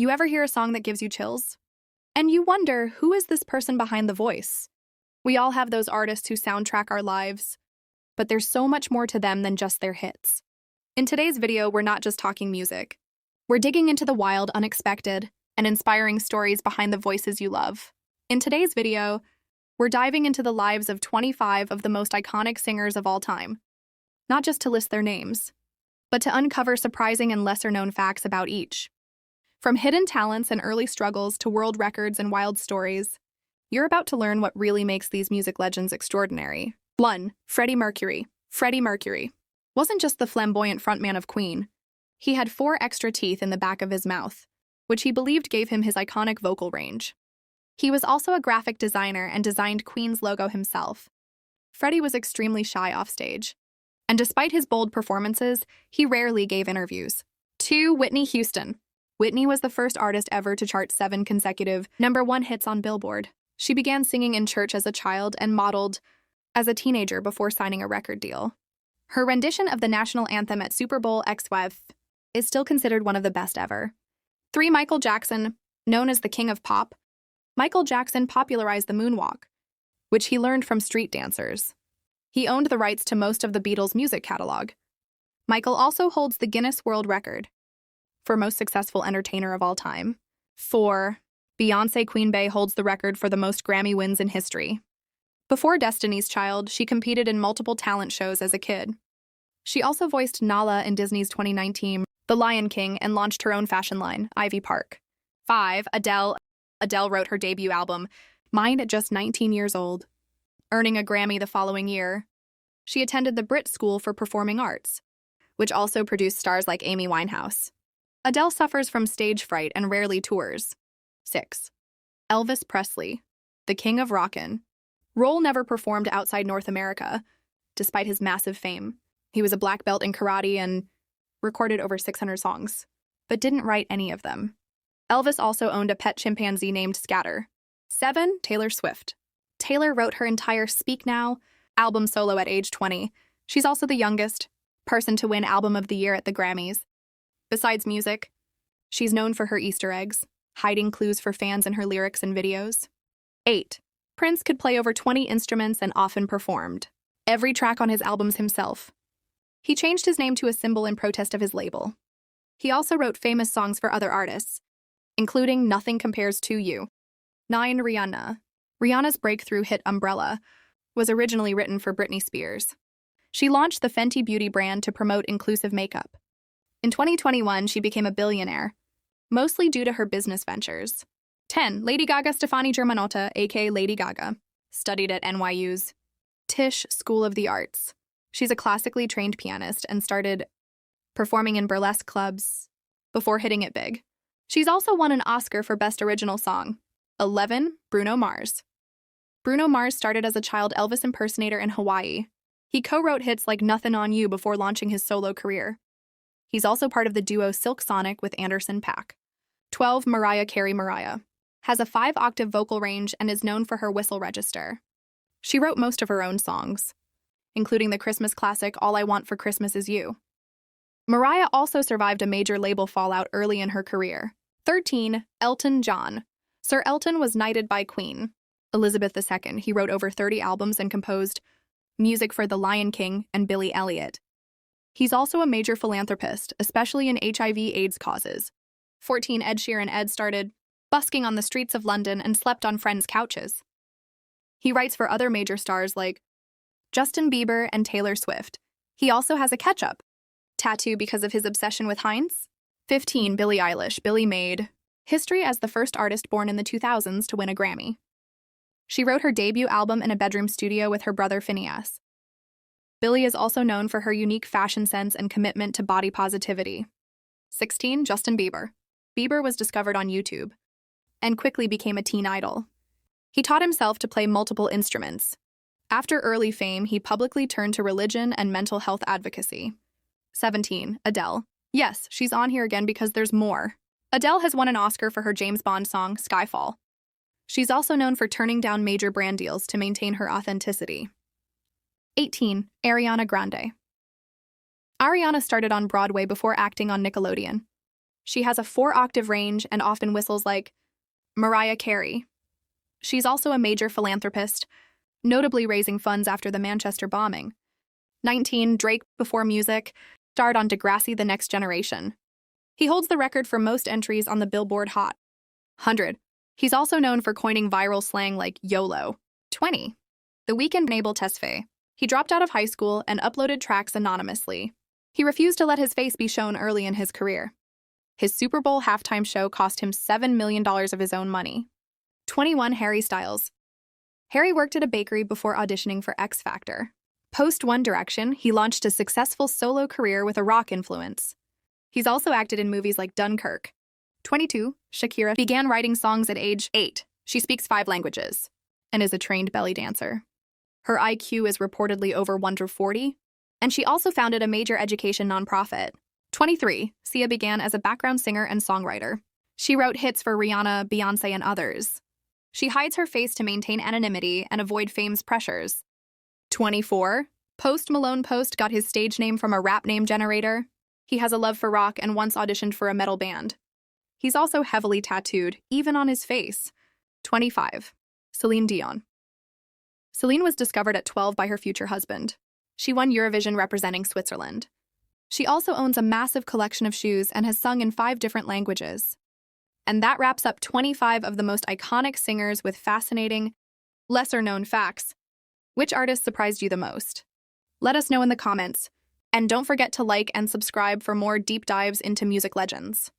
You ever hear a song that gives you chills? And you wonder, who is this person behind the voice? We all have those artists who soundtrack our lives, but there's so much more to them than just their hits. In today's video, we're not just talking music. We're digging into the wild, unexpected, and inspiring stories behind the voices you love. In today's video, we're diving into the lives of 25 of the most iconic singers of all time. Not just to list their names, but to uncover surprising and lesser-known facts about each. From hidden talents and early struggles to world records and wild stories, you're about to learn what really makes these music legends extraordinary. 1. Freddie Mercury. Freddie Mercury wasn't just the flamboyant frontman of Queen. He had 4 extra teeth in the back of his mouth, which he believed gave him his iconic vocal range. He was also a graphic designer and designed Queen's logo himself. Freddie was extremely shy offstage, and despite his bold performances, he rarely gave interviews. 2. Whitney Houston. Whitney was the first artist ever to chart 7 consecutive #1 hits on Billboard. She began singing in church as a child and modeled as a teenager before signing a record deal. Her rendition of the national anthem at Super Bowl XV is still considered one of the best ever. 3. Michael Jackson. Known as the King of Pop, Michael Jackson popularized the moonwalk, which he learned from street dancers. He owned the rights to most of the Beatles' music catalog. Michael also holds the Guinness World Record for most successful entertainer of all time. 4. Beyoncé. Queen Bey holds the record for the most Grammy wins in history. Before Destiny's Child, she competed in multiple talent shows as a kid. She also voiced Nala in Disney's 2019 The Lion King and launched her own fashion line, Ivy Park. 5. Adele. Adele wrote her debut album, Mind, at just 19 years old, earning a Grammy the following year. She attended the Brit School for Performing Arts, which also produced stars like Amy Winehouse. Adele suffers from stage fright and rarely tours. 6. Elvis Presley, the King of Rockin'. Roll never performed outside North America, despite his massive fame. He was a black belt in karate and recorded over 600 songs, but didn't write any of them. Elvis also owned a pet chimpanzee named Scatter. 7. Taylor Swift. Taylor wrote her entire Speak Now album solo at age 20. She's also the youngest person to win Album of the Year at the Grammys. Besides music, she's known for her Easter eggs, hiding clues for fans in her lyrics and videos. 8. Prince could play over 20 instruments and often performed every track on his albums himself. He changed his name to a symbol in protest of his label. He also wrote famous songs for other artists, including Nothing Compares to You. 9. Rihanna. Rihanna's breakthrough hit Umbrella was originally written for Britney Spears. She launched the Fenty Beauty brand to promote inclusive makeup. In 2021, she became a billionaire, mostly due to her business ventures. 10. Lady Gaga. Stefani Germanotta, aka Lady Gaga, studied at NYU's Tisch School of the Arts. She's a classically trained pianist and started performing in burlesque clubs before hitting it big. She's also won an Oscar for Best Original Song. 11. Bruno Mars. Bruno Mars started as a child Elvis impersonator in Hawaii. He co-wrote hits like Nothin' on You before launching his solo career. He's also part of the duo Silk Sonic with Anderson .Paak. 12. Mariah Carey. Mariah has a 5-octave vocal range and is known for her whistle register. She wrote most of her own songs, including the Christmas classic All I Want for Christmas Is You. Mariah also survived a major label fallout early in her career. 13. Elton John. Sir Elton was knighted by Queen Elizabeth II. He wrote over 30 albums and composed music for The Lion King and Billie Elliot. He's also a major philanthropist, especially in HIV/AIDS causes. 14. Ed Sheeran. Ed started busking on the streets of London and slept on friends' couches. He writes for other major stars like Justin Bieber and Taylor Swift. He also has a ketchup tattoo because of his obsession with Heinz. 15. Billie Eilish. Billie made history as the first artist born in the 2000s to win a Grammy. She wrote her debut album in a bedroom studio with her brother Phineas. Billie is also known for her unique fashion sense and commitment to body positivity. 16. Justin Bieber. Bieber was discovered on YouTube and quickly became a teen idol. He taught himself to play multiple instruments. After early fame, he publicly turned to religion and mental health advocacy. 17. Adele. Yes, she's on here again because there's more. Adele has won an Oscar for her James Bond song, Skyfall. She's also known for turning down major brand deals to maintain her authenticity. 18. Ariana Grande. Ariana started on Broadway before acting on Nickelodeon. She has a 4-octave range and often whistles like Mariah Carey. She's also a major philanthropist, notably raising funds after the Manchester bombing. 19. Drake, before music, starred on Degrassi: The Next Generation. He holds the record for most entries on the Billboard Hot 100. He's also known for coining viral slang like YOLO. 20. The Weeknd Abel Tesfaye. He dropped out of high school and uploaded tracks anonymously. He refused to let his face be shown early in his career. His Super Bowl halftime show cost him $7 million of his own money. 21. Harry Styles. Harry worked at a bakery before auditioning for X Factor. Post One Direction, he launched a successful solo career with a rock influence. He's also acted in movies like Dunkirk. 22. Shakira began writing songs at age 8. She speaks 5 languages and is a trained belly dancer. Her IQ is reportedly over 140, and she also founded a major education nonprofit. 23. Sia began as a background singer and songwriter. She wrote hits for Rihanna, Beyoncé, and others. She hides her face to maintain anonymity and avoid fame's pressures. 24. Post Malone got his stage name from a rap name generator. He has a love for rock and once auditioned for a metal band. He's also heavily tattooed, even on his face. 25. Celine Dion. Celine was discovered at 12 by her future husband. She won Eurovision representing Switzerland. She also owns a massive collection of shoes and has sung in 5 different languages. And that wraps up 25 of the most iconic singers with fascinating, lesser-known facts. Which artist surprised you the most? Let us know in the comments. And don't forget to like and subscribe for more deep dives into music legends.